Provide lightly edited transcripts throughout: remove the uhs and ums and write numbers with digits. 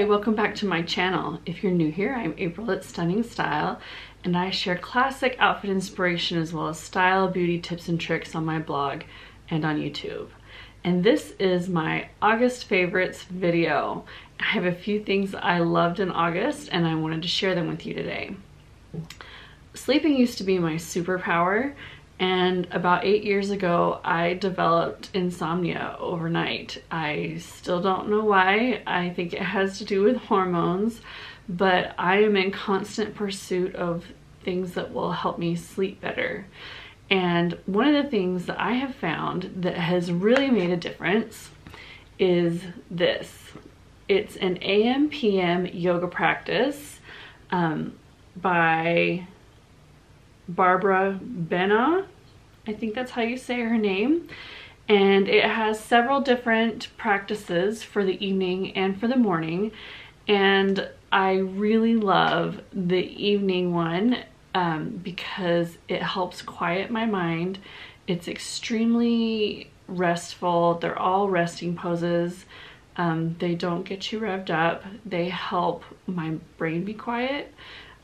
Hi, welcome back to my channel. If you're new here, I'm April at Stunning Style, and I share classic outfit inspiration as well as style, beauty tips and tricks on my blog and on YouTube. And this is my August favorites video. I have a few things I loved in August and I wanted to share them with you today. Sleeping used to be my superpower, and about 8 years ago I developed insomnia overnight. I still don't know why. I think it has to do with hormones, but I am in constant pursuit of things that will help me sleep better. And one of the things that I have found that has really made a difference is this. It's an AM/PM yoga practice by Barbara Benna, I think that's how you say her name, and it has several different practices for the evening and for the morning, and I really love the evening one because it helps quiet my mind. It's extremely restful. They're all resting poses. They don't get you revved up. They help my brain be quiet.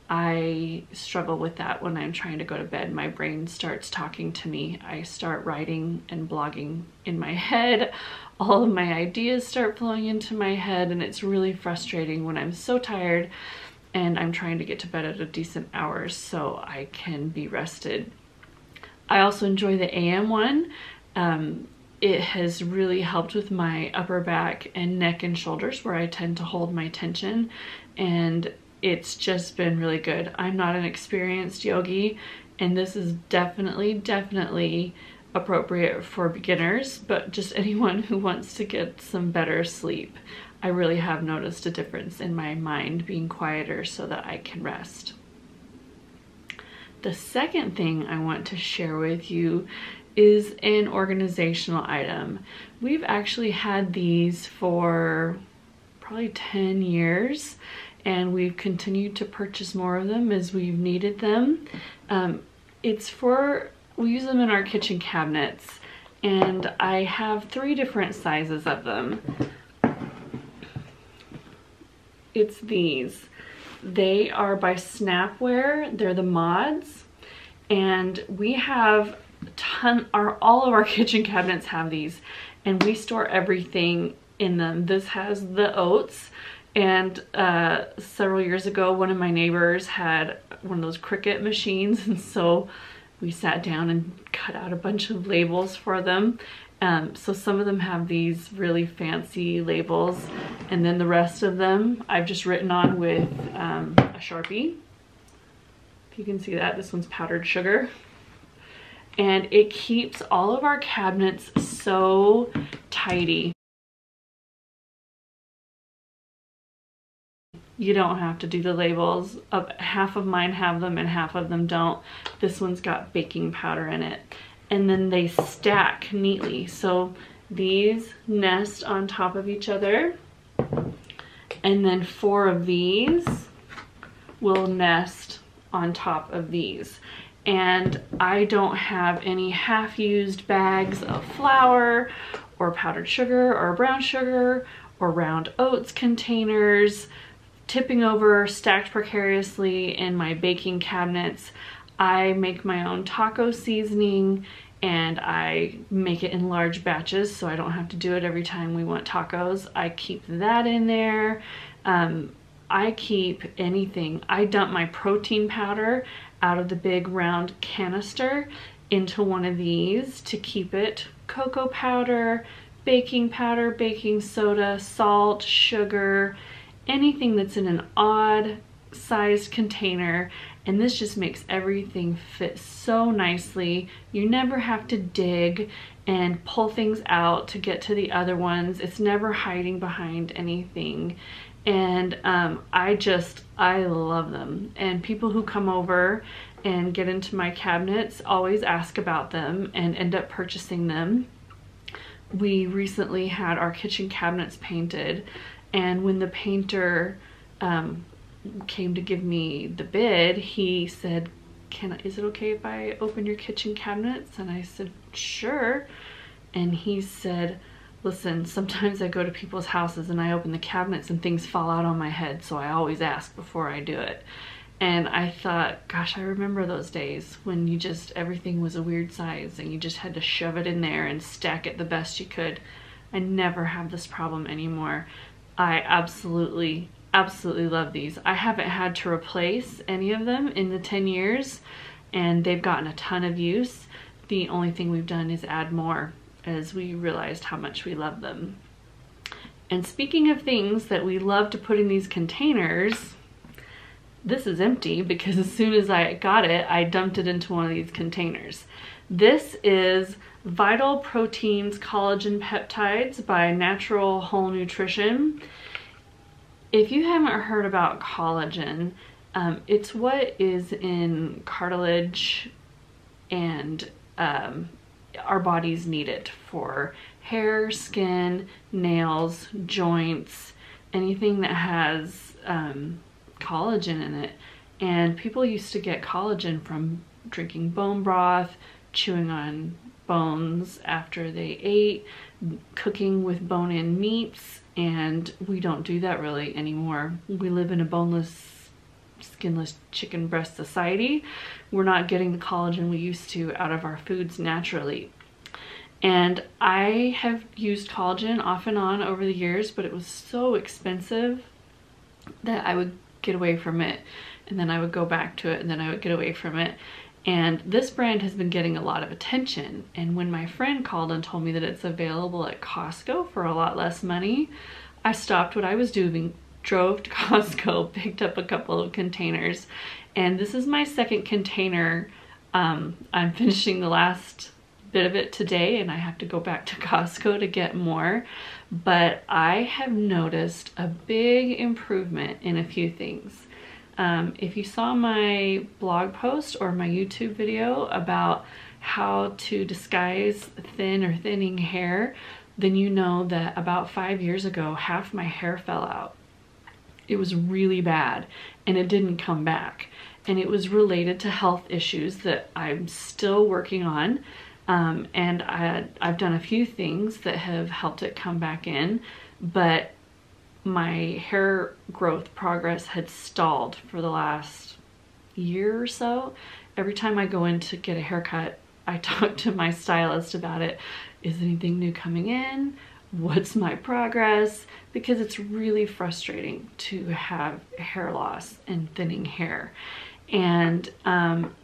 I struggle with that when I'm trying to go to bed. My brain starts talking to me. I start writing and blogging in my head. All of my ideas start flowing into my head, and it's really frustrating when I'm so tired and I'm trying to get to bed at a decent hour so I can be rested. I also enjoy the AM one. It has really helped with my upper back and neck and shoulders where I tend to hold my tension, and it's just been really good. I'm not an experienced yogi, and this is definitely appropriate for beginners, but just anyone who wants to get some better sleep. I really have noticed a difference in my mind being quieter so that I can rest. The second thing I want to share with you is an organizational item. We've actually had these for probably 10 years, and we've continued to purchase more of them as we've needed them. We use them in our kitchen cabinets, and I have 3 different sizes of them. It's these. They are by Snapware. They're the mods, and we have all of our kitchen cabinets have these, and we store everything in them. This has the oats, and several years ago one of my neighbors had one of those Cricut machines, and so we sat down and cut out a bunch of labels for them. So some of them have these really fancy labels, and then the rest of them I've just written on with a Sharpie. If you can see that, this one's powdered sugar. And it keeps all of our cabinets so tidy. You don't have to do the labels. Half of mine have them and half of them don't. This one's got baking powder in it. And then they stack neatly. So these nest on top of each other. And then 4 of these will nest on top of these. And I don't have any half-used bags of flour or powdered sugar or brown sugar or round oats containers tipping over, stacked precariously in my baking cabinets. I make my own taco seasoning, and I make it in large batches so I don't have to do it every time we want tacos. I keep that in there. I keep anything. I dump my protein powder out of the big round canister into one of these to keep it. Cocoa powder, baking soda, salt, sugar, anything that's in an odd sized container, and this just makes everything fit so nicely. You never have to dig and pull things out to get to the other ones. It's never hiding behind anything, and I love them. And people who come over and get into my cabinets always ask about them and end up purchasing them. We recently had our kitchen cabinets painted, and when the painter came to give me the bid, he said, is it okay if I open your kitchen cabinets? And I said, sure. And he said, listen, sometimes I go to people's houses and I open the cabinets and things fall out on my head, so I always ask before I do it. And I thought, gosh, I remember those days when you just, everything was a weird size and you just had to shove it in there and stack it the best you could. I never have this problem anymore. I absolutely love these. I haven't had to replace any of them in the 10 years, and they've gotten a ton of use. The only thing we've done is add more as we realized how much we love them. And speaking of things that we love to put in these containers, this is empty because as soon as I got it, I dumped it into one of these containers. This is Vital Proteins Collagen Peptides by Natural Whole Nutrition. If you haven't heard about collagen, it's what is in cartilage, and our bodies need it for hair, skin, nails, joints, anything that has collagen in it. And people used to get collagen from drinking bone broth, chewing on bones after they ate, cooking with bone-in meats, and we don't do that really anymore. We live in a boneless, skinless chicken breast society. We're not getting the collagen we used to out of our foods naturally. And I have used collagen off and on over the years, but it was so expensive that I would get away from it, and then I would go back to it, and then I would get away from it. And this brand has been getting a lot of attention. And when my friend called and told me that it's available at Costco for a lot less money, I stopped what I was doing, drove to Costco, picked up a couple of containers, and this is my second container. I'm finishing the last bit of it today, and I have to go back to Costco to get more. But I have noticed a big improvement in a few things. If you saw my blog post or my YouTube video about how to disguise thin or thinning hair, then you know that about 5 years ago, half my hair fell out. It was really bad, and it didn't come back. And it was related to health issues that I'm still working on. And I've done a few things that have helped it come back in, but my hair growth progress had stalled for the last year or so. Every time I go in to get a haircut, I talk to my stylist about it. Is anything new coming in? What's my progress? Because it's really frustrating to have hair loss and thinning hair. And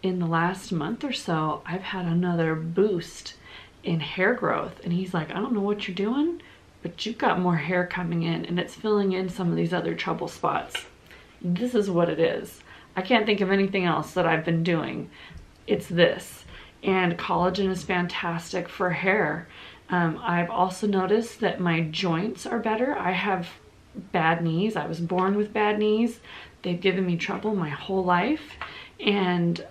in the last month or so, I've had another boost in hair growth. And he's like, I don't know what you're doing, but you've got more hair coming in, and it's filling in some of these other trouble spots. This is what it is. I can't think of anything else that I've been doing. It's this. And collagen is fantastic for hair. I've also noticed that my joints are better. I have bad knees. I was born with bad knees. They've given me trouble my whole life. And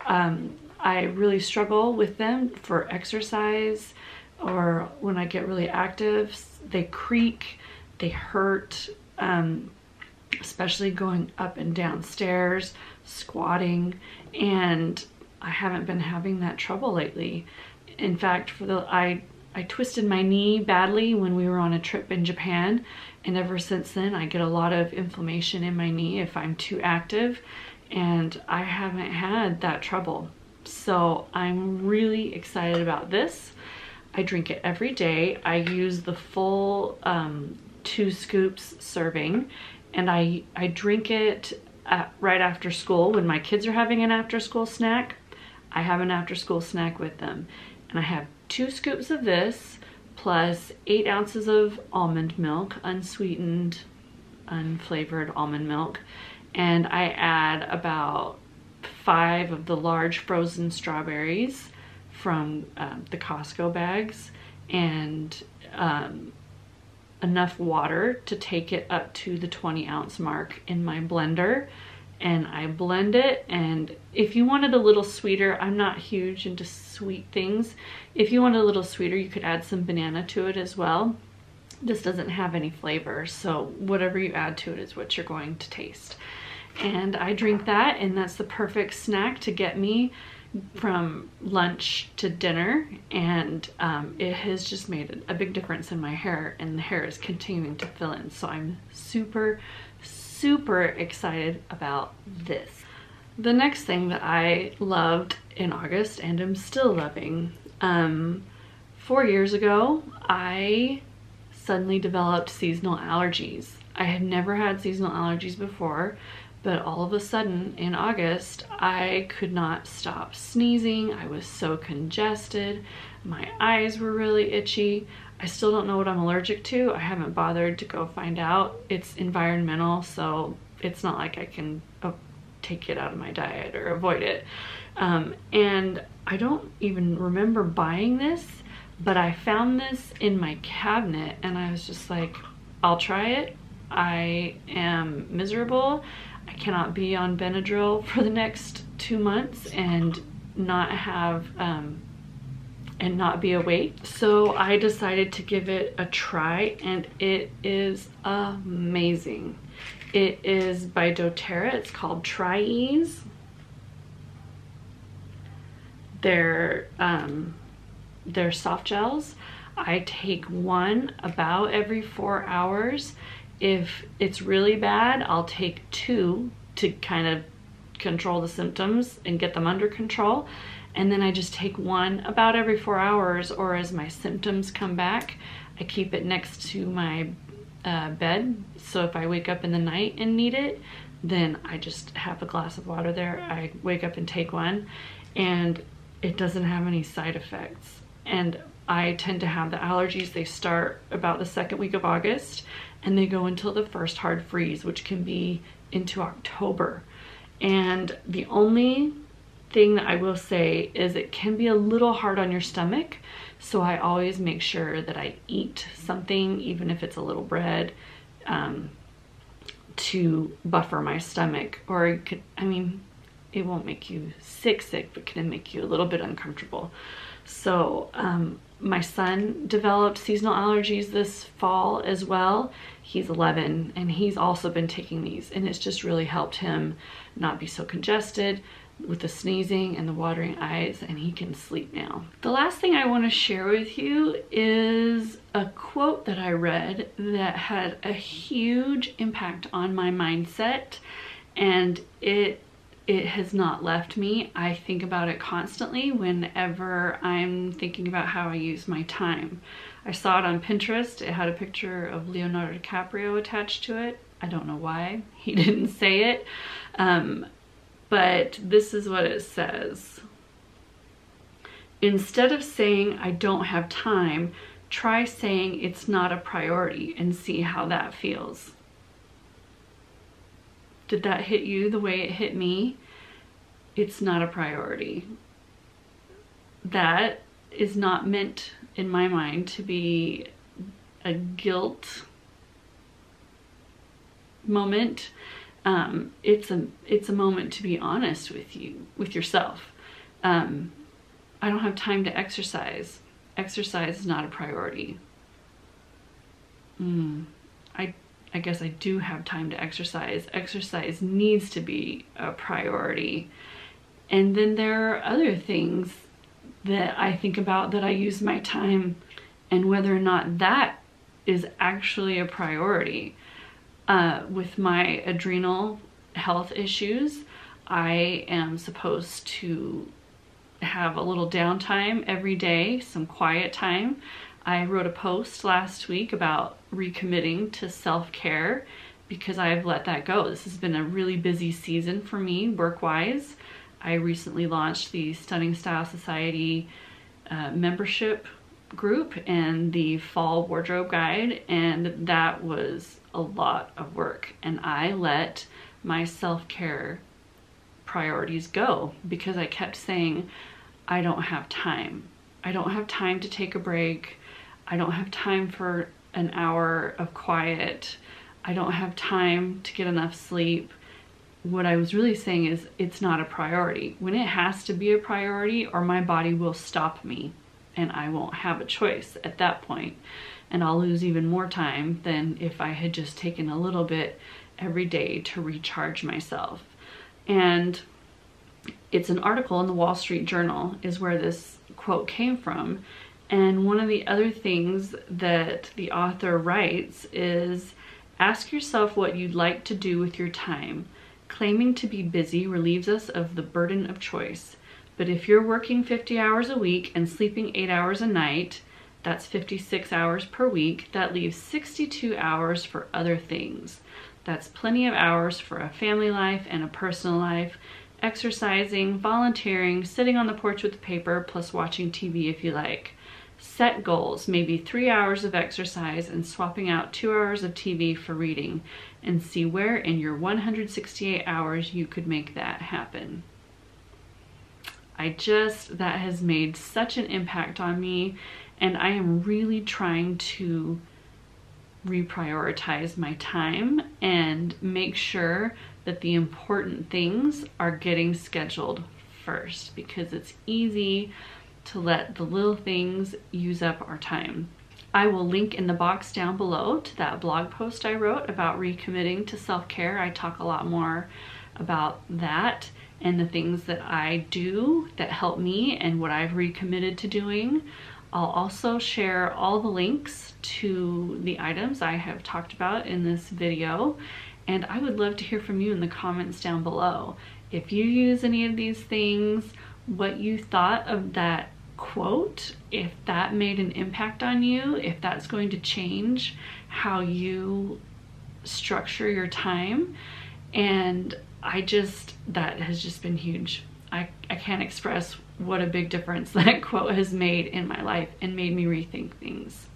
I really struggle with them for exercise, or when I get really active. They creak, they hurt, especially going up and down stairs, squatting, and I haven't been having that trouble lately. In fact, I twisted my knee badly when we were on a trip in Japan, and ever since then I get a lot of inflammation in my knee if I'm too active, and I haven't had that trouble. So I'm really excited about this. I drink it every day. I use the full 2 scoops serving, and I drink it right after school. When my kids are having an after school snack, I have an after school snack with them. And I have 2 scoops of this plus 8 ounces of almond milk, unsweetened, unflavored almond milk. And I add about 5 of the large frozen strawberries from the Costco bags, and enough water to take it up to the 20-ounce mark in my blender. And I blend it, and if you wanted a little sweeter, I'm not huge into sweet things. If you want a little sweeter, you could add some banana to it as well. This doesn't have any flavor, so whatever you add to it is what you're going to taste. And I drink that, and that's the perfect snack to get me from lunch to dinner, and it has just made a big difference in my hair, and the hair is continuing to fill in. So I'm super excited about this. The next thing that I loved in August and am still loving, 4 years ago, I suddenly developed seasonal allergies. I had never had seasonal allergies before, but all of a sudden in August, I could not stop sneezing. I was so congested. My eyes were really itchy. I still don't know what I'm allergic to. I haven't bothered to go find out. It's environmental, so it's not like I can take it out of my diet or avoid it. And I don't even remember buying this, but I found this in my cabinet and I was just like, I'll try it. I am miserable. I cannot be on Benadryl for the next 2 months and not have and not be awake. So I decided to give it a try, and it is amazing. It is by doTERRA. It's called Tri-Ease. They're soft gels. I take one about every 4 hours. If it's really bad, I'll take 2 to kind of control the symptoms and get them under control. And then I just take one about every 4 hours, or as my symptoms come back, I keep it next to my bed. So if I wake up in the night and need it, then I just have a glass of water there. I wake up and take one, and it doesn't have any side effects. And I tend to have the allergies. They start about the 2nd week of August and they go until the first hard freeze, which can be into October. And the only thing that I will say is it can be a little hard on your stomach. So I always make sure that I eat something, even if it's a little bread, to buffer my stomach. Or it could, I mean, it won't make you sick, but can make you a little bit uncomfortable. So my son developed seasonal allergies this fall as well. He's 11 and he's also been taking these, and it's just really helped him not be so congested with the sneezing and the watering eyes, and he can sleep now. The last thing I want to share with you is a quote that I read that had a huge impact on my mindset, and it has not left me. I think about it constantly whenever I'm thinking about how I use my time. I saw it on Pinterest. It had a picture of Leonardo DiCaprio attached to it. I don't know why he didn't say it, but this is what it says. Instead of saying I don't have time, try saying it's not a priority and see how that feels. Did that hit you the way it hit me? It's not a priority. That is not meant in my mind to be a guilt moment. It's a moment to be honest with yourself. I don't have time to exercise. Exercise is not a priority. I guess I do have time to exercise. Exercise needs to be a priority. And then there are other things that I think about that I use my time, and whether or not that is actually a priority. With my adrenal health issues, I am supposed to have a little downtime every day, some quiet time. I wrote a post last week about recommitting to self-care because I've let that go. This has been a really busy season for me work-wise. I recently launched the Stunning Style Society membership group and the fall wardrobe guide, and that was a lot of work, and I let my self-care priorities go because I kept saying I don't have time. I don't have time to take a break. I don't have time for an hour of quiet. I don't have time to get enough sleep. What I was really saying is it's not a priority. When it has to be a priority, or my body will stop me and I won't have a choice at that point, and I'll lose even more time than if I had just taken a little bit every day to recharge myself. And It's an article in the Wall Street Journal is where this quote came from. And one of the other things that the author writes is, ask yourself what you'd like to do with your time. Claiming to be busy relieves us of the burden of choice. But if you're working 50 hours a week and sleeping 8 hours a night, that's 56 hours per week. That leaves 62 hours for other things. That's plenty of hours for a family life and a personal life, exercising, volunteering, sitting on the porch with a paper, plus watching TV if you like. Set goals, maybe 3 hours of exercise and swapping out 2 hours of TV for reading, and see where in your 168 hours you could make that happen. That has made such an impact on me, and I am really trying to reprioritize my time and make sure that the important things are getting scheduled first, because it's easy to let the little things use up our time. I will link in the box down below to that blog post I wrote about recommitting to self-care. I talk a lot more about that and the things that I do that help me and what I've recommitted to doing. I'll also share all the links to the items I have talked about in this video, and I would love to hear from you in the comments down below. If you use any of these things, what you thought of that quote, if that made an impact on you, if that's going to change how you structure your time. And that has just been huge. I can't express what a big difference that quote has made in my life and made me rethink things.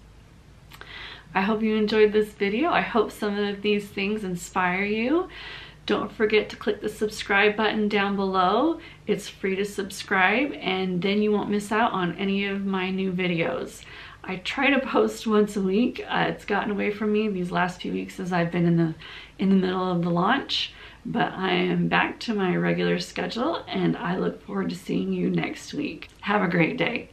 I hope you enjoyed this video. I hope some of these things inspire you. Don't forget to click the subscribe button down below. It's free to subscribe, and then you won't miss out on any of my new videos. I try to post once a week. It's gotten away from me these last few weeks as I've been in the middle of the launch, but I am back to my regular schedule, and I look forward to seeing you next week. Have a great day.